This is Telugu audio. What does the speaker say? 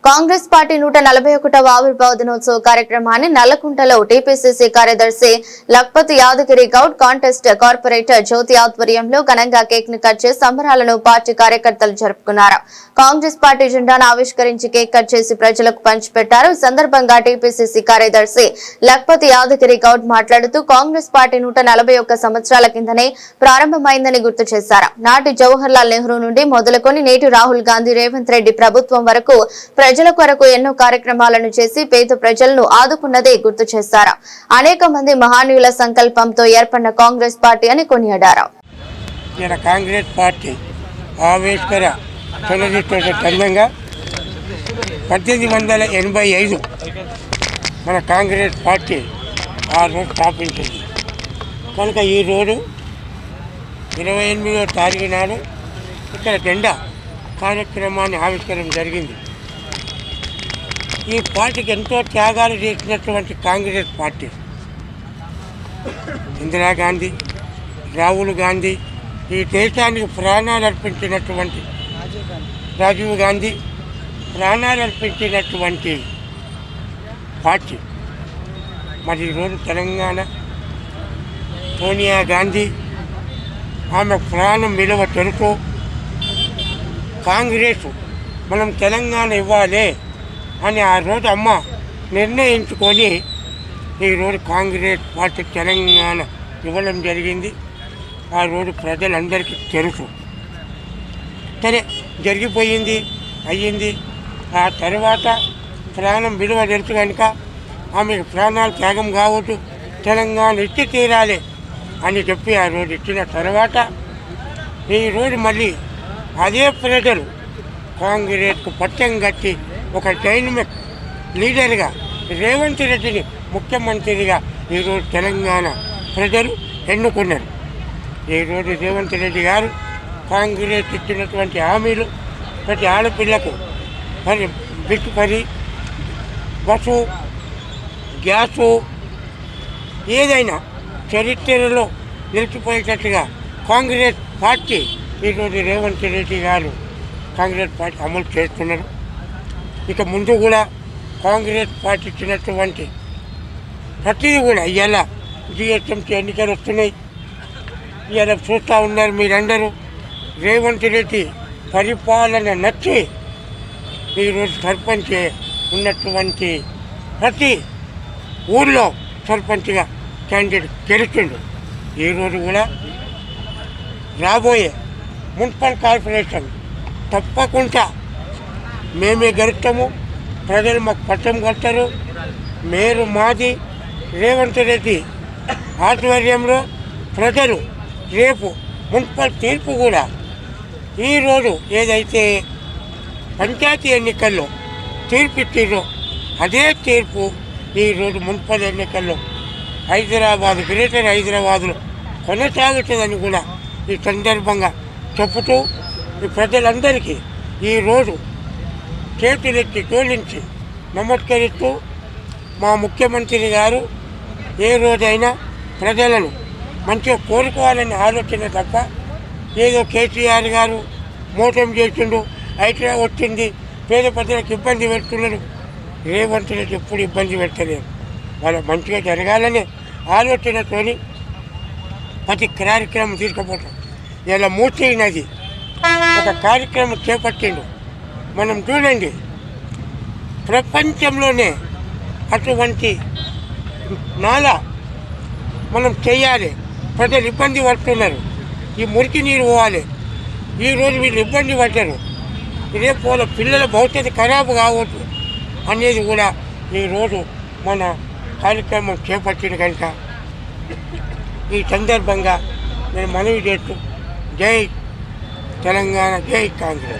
కాంగ్రెస్ పార్టీ 141వ ఆవిర్భావ దినోత్సవ కార్యక్రమాన్ని నల్లకుంటలో టీపీసీసీ కార్యదర్శి లక్పతి యాదగిరి గౌడ్ కాంటెస్ట్ కార్పొరేటర్ జ్యోతి ఆధ్వర్యంలో ఘనంగా కేక్ ను కట్ చేసి సంబరాలను పార్టీ కార్యకర్తలు జరుపుకున్నారు. కాంగ్రెస్ పార్టీ జెండాను ఆవిష్కరించి కేక్ కట్ చేసి ప్రజలకు పంచిపెట్టారు. ఈ సందర్భంగా టీపీసీసీ కార్యదర్శి లక్పతి యాదగిరి గౌడ్ మాట్లాడుతూ కాంగ్రెస్ పార్టీ 141 సంవత్సరాల కిందనే ప్రారంభమైందని గుర్తు చేశారు. నాటి జవహర్ లాల్ నెహ్రూ నుండి మొదలుకొని నేటి రాహుల్ గాంధీ, రేవంత్ రెడ్డి ప్రభుత్వం వరకు ప్రజల కొరకు ఎన్నో కార్యక్రమాలను చేసి పేద ప్రజలను ఆదుకున్నదే గుర్తు చేశారు. అనేక మంది మహానీయుల సంకల్పంతో ఏర్పడిన కాంగ్రెస్ పార్టీ అని కొనియాడారు. కాంగ్రెస్ పార్టీ ఆవిష్కర సందర్భంగా 1885 మన కాంగ్రెస్ పార్టీ ఆ రోజు స్థాపించింది. కనుక ఈరోజు 28వ తారీఖు నాడు ఇక్కడ జెండా కార్యక్రమాన్ని ఆవిష్కరించడం జరిగింది. ఈ పార్టీకి ఎంతో త్యాగాలు చేసినటువంటి కాంగ్రెస్ పార్టీ ఇందిరాగాంధీ, రాహుల్ గాంధీ, ఈ దేశానికి ప్రాణాలు అర్పించినటువంటి రాజీవ్ గాంధీ ప్రాణాలు అర్పించినటువంటి పార్టీ. మరి ఈరోజు తెలంగాణ సోనియా గాంధీ ఆమె ప్రాణం విలువ తెలుసు. కాంగ్రెస్ మనం తెలంగాణ ఇవ్వాలి అని ఆ రోజు అమ్మ నిర్ణయించుకొని ఈరోజు కాంగ్రెస్ పార్టీ తెలంగాణ ఇవ్వడం జరిగింది. ఆ రోజు ప్రజలందరికీ తెలుసు. సరే జరిగిపోయింది, అయ్యింది. ఆ తర్వాత ప్రాణం విలువ తెలుసు కనుక ఆమెకు ప్రాణాలు త్యాగం కావద్దు, తెలంగాణ ఇచ్చి తీరాలి అని చెప్పి ఆ రోజు ఇచ్చిన తర్వాత ఈరోజు మళ్ళీ అదే ప్రజలు కాంగ్రెస్కు పట్టం కట్టి ఒక డైనమిక్ లీడర్గా రేవంత్ రెడ్డిని ముఖ్యమంత్రిగా ఈరోజు తెలంగాణ ప్రజలు ఎన్నుకున్నారు. ఈరోజు రేవంత్ రెడ్డి గారు కాంగ్రెస్ ఇచ్చినటువంటి హామీలు ప్రతి ఆడపిల్లకు మరి బిక్కు బస్సు, గ్యాసు ఏదైనా చరిత్రలో నిలిచిపోయేటట్టుగా కాంగ్రెస్ పార్టీ ఈరోజు రేవంత్ రెడ్డి గారు కాంగ్రెస్ పార్టీ అమలు చేస్తున్నారు. ఇక ముందు కూడా కాంగ్రెస్ పార్టీ ఇచ్చినటువంటి ప్రతిదీ కూడా ఇవాళ జిహెచ్ఎంసీ ఎన్నికలు వస్తున్నాయి. ఇవాళ చూస్తూ ఉన్నారు మీరందరూ. రేవంత్ రెడ్డి పరిపాలన నచ్చి ఈరోజు సర్పంచ్ ఉన్నటువంటి ప్రతి ఊళ్ళో సర్పంచ్గా క్యాండిడేట్ గెలిచిండు. ఈరోజు కూడా రాబోయే మున్సిపల్ కార్పొరేషన్ తప్పకుండా మేమే గెలుస్తాము, ప్రజలు మాకు పట్టం కడతారు. మేరు మాది, రేవంత్ రెడ్డి ఆధ్వర్యంలో ప్రజలు రేపు మున్సిపల్ తీర్పు కూడా ఈరోజు ఏదైతే పంచాయతీ ఎన్నికల్లో తీర్పు ఇచ్చిందో అదే తీర్పు ఈరోజు మున్సిపల్ ఎన్నికల్లో హైదరాబాద్, గ్రేటర్ హైదరాబాద్లో కొనసాగుతుందని కూడా ఈ సందర్భంగా చెబుతూ ఈ ప్రజలందరికీ ఈరోజు చేతులెత్తి తోలించి నమస్కరిస్తూ మా ముఖ్యమంత్రి గారు ఏ రోజైనా ప్రజలను మంచిగా కోరుకోవాలని ఆలోచన తప్ప ఏదో కేసీఆర్ గారు మోసం చేసిండు, అయితే వచ్చింది, పేద ప్రజలకు ఇబ్బంది పెడుతున్నాడు. రేవంత్ రెడ్డి ఎప్పుడు ఇబ్బంది పెట్టలేదు. వాళ్ళ మంచిగా జరగాలనే ఆలోచనతోని ప్రతి కార్యక్రమం తీసుకుపోతాం. ఇలా మూసీ నది ఒక కార్యక్రమం చేపట్టిండు. మనం చూడండి, ప్రపంచంలోనే అటువంటి నాల మనం చేయాలి. ప్రజలు ఇబ్బంది పడుతున్నారు, ఈ మురికి నీరు పోవాలి. ఈరోజు వీళ్ళు ఇబ్బంది పడ్డారు. రేపు వాళ్ళ పిల్లల భవిష్యత్తు ఖరాబు కావద్దు అనేది కూడా ఈరోజు మన కార్యక్రమం చేపట్టిన కనుక ఈ సందర్భంగా నేను మనవి చేస్తూ జై తెలంగాణ, జై కాంగ్రెస్.